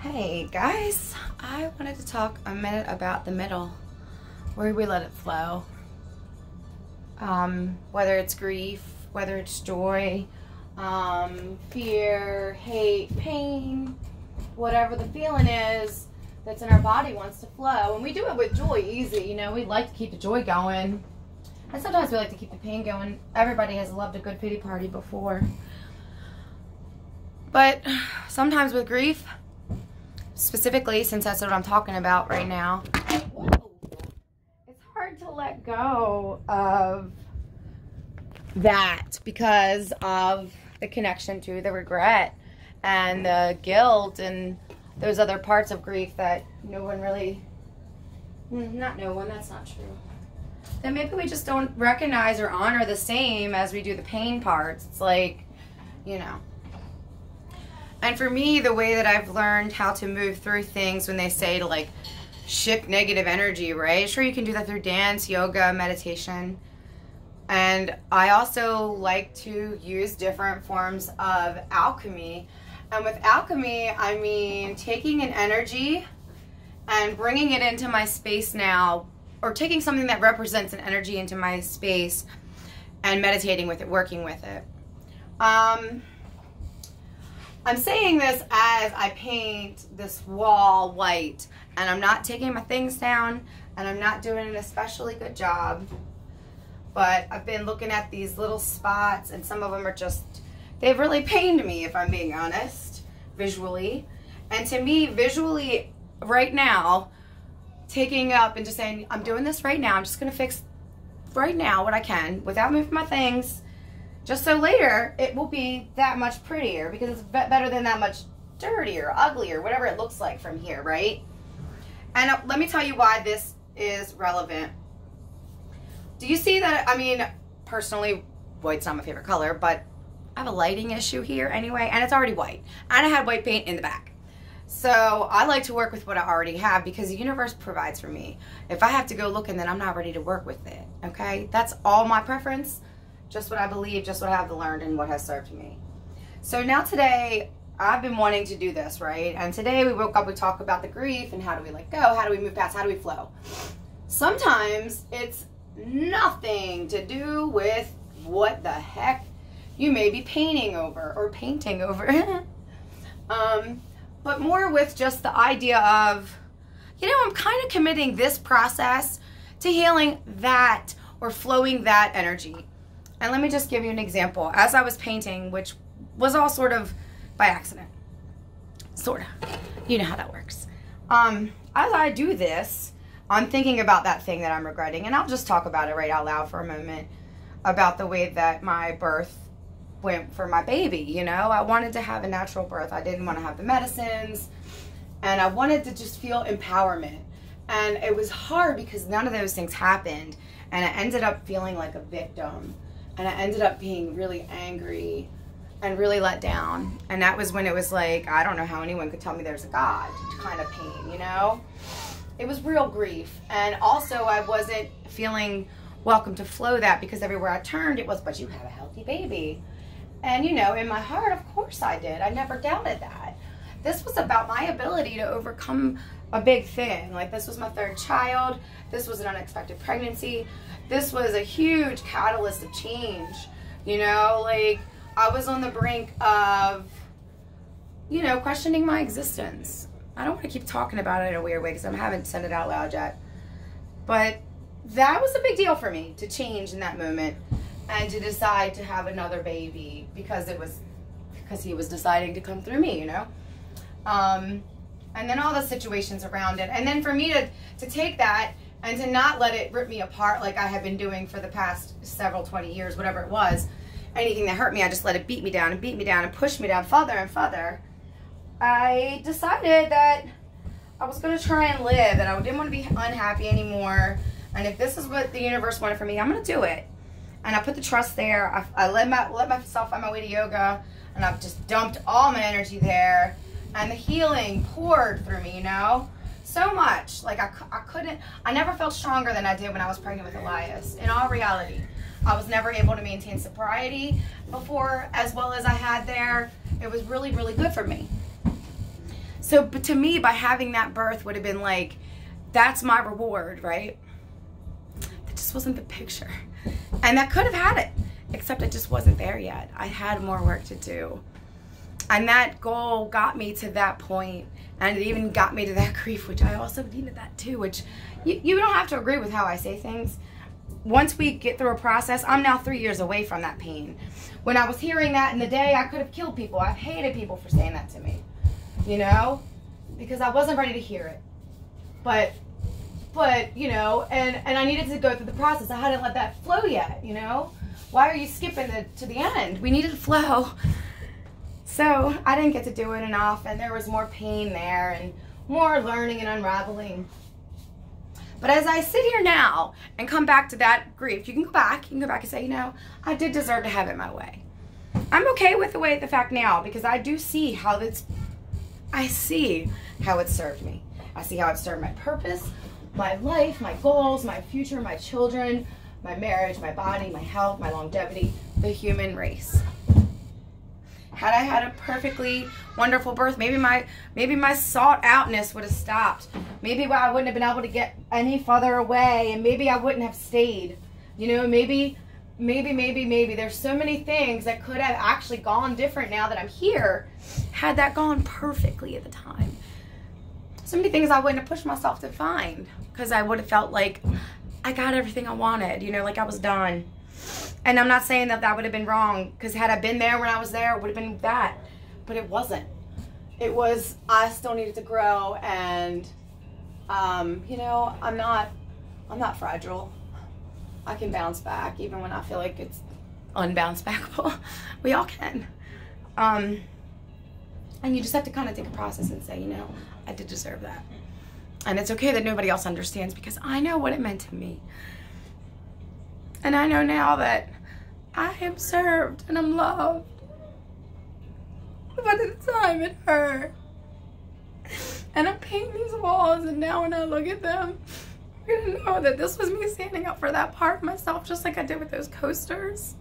Hey guys, I wanted to talk a minute about the middle, where we let it flow. Whether it's grief, whether it's joy, fear, hate, pain, whatever the feeling is that's in our body wants to flow. And we do it with joy easy, you know, we like to keep the joy going. And sometimes we like to keep the pain going. Everybody has loved a good pity party before. But sometimes with grief, specifically, since that's what I'm talking about right now, it's hard to let go of that because of the connection to the regret and the guilt and those other parts of grief that no one really, not no one, that's not true, that maybe we just don't recognize or honor the same as we do the pain parts. It's like, you know. And for me, the way that I've learned how to move through things when they say to like shift negative energy, right? Sure, you can do that through dance, yoga, meditation. And I also like to use different forms of alchemy. And with alchemy, I mean taking an energy and bringing it into my space now, or taking something that represents an energy into my space and meditating with it, working with it. I'm saying this as I paint this wall white, and I'm not taking my things down, and I'm not doing an especially good job, but I've been looking at these little spots, and some of them are just, they've really pained me, if I'm being honest, visually. And to me, visually, right now, taking up and just saying, I'm doing this right now, I'm just going to fix right now what I can without moving my things, just so later it will be that much prettier, because it's better than that much dirtier, uglier, whatever it looks like from here, right? And let me tell you why this is relevant. Do you see that? I mean, personally, white's not my favorite color, but I have a lighting issue here anyway, and it's already white. And I had white paint in the back. So I like to work with what I already have because the universe provides for me. If I have to go looking, then I'm not ready to work with it, okay? That's all my preference. Just what I believe, just what I have learned, and what has served me. So now today, I've been wanting to do this, right? And today we woke up, we talk about the grief and how do we let go, how do we move past, how do we flow? Sometimes it's nothing to do with what the heck you may be painting over or painting over. But more with just the idea of, you know, I'm kind of committing this process to healing that or flowing that energy. And let me just give you an example. As I was painting, which was all sort of by accident, sort of, you know how that works. As I do this, I'm thinking about that thing that I'm regretting, and I'll just talk about it right out loud for a moment, about the way that my birth went for my baby, you know. I wanted to have a natural birth. I didn't want to have the medicines, and I wanted to just feel empowerment. And it was hard because none of those things happened, and I ended up feeling like a victim. And I ended up being really angry and really let down. And that was when it was like, I don't know how anyone could tell me there's a God kind of pain, you know? It was real grief. And also I wasn't feeling welcome to flow that, because everywhere I turned it was, but you have a healthy baby. And you know, in my heart, of course I did. I never doubted that. This was about my ability to overcome a big thing. Like, this was my third child. This was an unexpected pregnancy. This was a huge catalyst of change, you know, like I was on the brink of, you know, questioning my existence. I don't want to keep talking about it in a weird way because I haven't said it out loud yet, but that was a big deal for me to change in that moment and to decide to have another baby because he was deciding to come through me, you know, and then all the situations around it. And then for me to take that and to not let it rip me apart like I have been doing for the past several 20 years, whatever it was. Anything that hurt me, I just let it beat me down and push me down further and further. I decided that I was going to try and live, and I didn't want to be unhappy anymore. And if this is what the universe wanted for me, I'm going to do it. And I put the trust there. I let myself find my way to yoga, and I've just dumped all my energy there. And the healing poured through me, you know? So much. Like, I never felt stronger than I did when I was pregnant with Elias. In all reality, I was never able to maintain sobriety before as well as I had there. It was really, really good for me. So, but to me, by having that birth would have been like, that's my reward, right? That just wasn't the picture. And that could have had it, except it just wasn't there yet. I had more work to do. And that goal got me to that point, and it even got me to that grief, which I also needed that too, which you don't have to agree with how I say things. Once we get through a process, I'm now 3 years away from that pain. When I was hearing that in the day, I could have killed people. I've hated people for saying that to me, you know, because I wasn't ready to hear it. But you know, and I needed to go through the process. I hadn't let that flow yet, you know. Why are you skipping to the end? We needed to flow. So I didn't get to do it enough, and there was more pain there and more learning and unraveling. But as I sit here now and come back to that grief, you can go back and say, you know, I did deserve to have it my way. I'm okay with the fact now, because I do see how I see how it served me. I see how it served my purpose, my life, my goals, my future, my children, my marriage, my body, my health, my longevity, the human race. Had I had a perfectly wonderful birth, maybe my sought outness would have stopped. Maybe I wouldn't have been able to get any further away, and maybe I wouldn't have stayed. You know, maybe. There's so many things that could have actually gone different now that I'm here, had that gone perfectly at the time. So many things I wouldn't have pushed myself to find, because I would have felt like I got everything I wanted, you know, like I was done. And I'm not saying that would have been wrong, because had I been there when I was there, it would have been that. But it wasn't. It was, I still needed to grow, and, you know, I'm not fragile. I can bounce back, even when I feel like it's unbounce backable. We all can. And you just have to kind of take a process and say, you know, I did deserve that. And it's okay that nobody else understands, because I know what it meant to me. And I know now that I am served and I'm loved. But at the time it hurt. And I'm painting these walls, and now when I look at them, I'm gonna know that this was me standing up for that part of myself, just like I did with those coasters.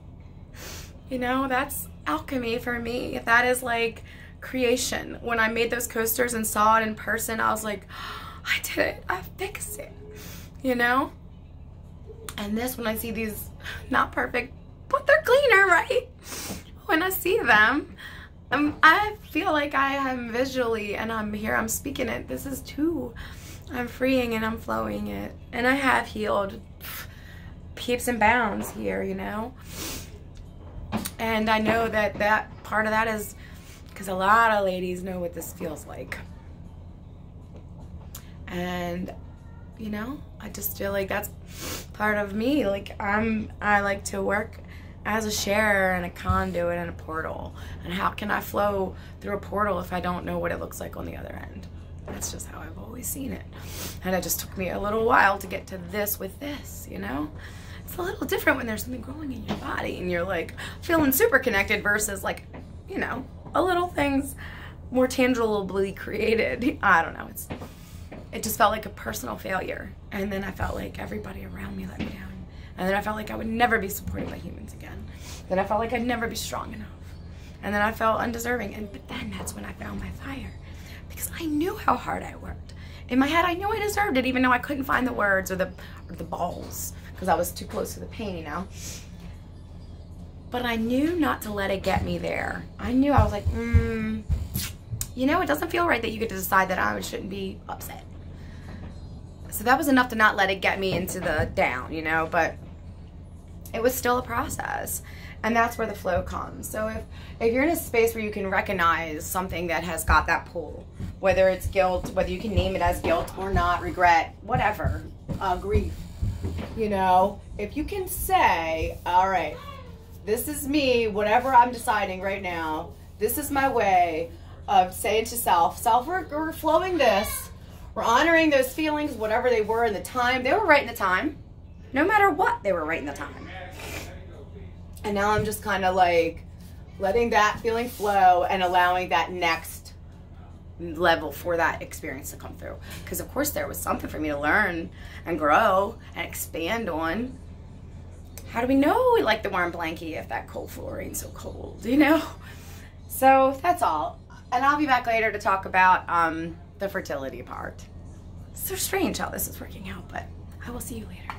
You know, that's alchemy for me. That is like creation. When I made those coasters and saw it in person, I was like, I did it. I fixed it. You know? And this, when I see these, not perfect, but they're cleaner, right? When I see them, I feel like I am visually, and I'm here, I'm speaking it. This is too. I'm freeing and I'm flowing it. And I have healed peeps and bounds here, you know? And I know that that part of that is because a lot of ladies know what this feels like. And, you know, I just feel like that's part of me. Like, I like to work as a sharer and a conduit and a portal. And how can I flow through a portal if I don't know what it looks like on the other end? That's just how I've always seen it. And it just took me a little while to get to this with this, you know? It's a little different when there's something growing in your body and you're like feeling super connected versus like, you know, a little things more tangibly created. I don't know. It just felt like a personal failure. And then I felt like everybody around me let me down. And then I felt like I would never be supported by humans again. Then I felt like I'd never be strong enough. And then I felt undeserving. But then that's when I found my fire. Because I knew how hard I worked. In my head, I knew I deserved it, even though I couldn't find the words or the balls, because I was too close to the pain, you know? But I knew not to let it get me there. I knew, I was like, you know, it doesn't feel right that you get to decide that I shouldn't be upset. So that was enough to not let it get me into the down, you know? But it was still a process. And that's where the flow comes. So if you're in a space where you can recognize something that has got that pull, whether it's guilt, whether you can name it as guilt or not, regret, whatever, grief, you know, if you can say, all right, this is me, whatever I'm deciding right now, this is my way of saying to self, we're flowing this, we're honoring those feelings, whatever they were in the time. They were right in the time. No matter what, they were right in the time. And now I'm just kind of like letting that feeling flow and allowing that next level for that experience to come through. Because of course there was something for me to learn and grow and expand on. How do we know we like the warm blankie if that cold floor ain't so cold, you know? So that's all. And I'll be back later to talk about the fertility part. So strange how this is working out, but I will see you later.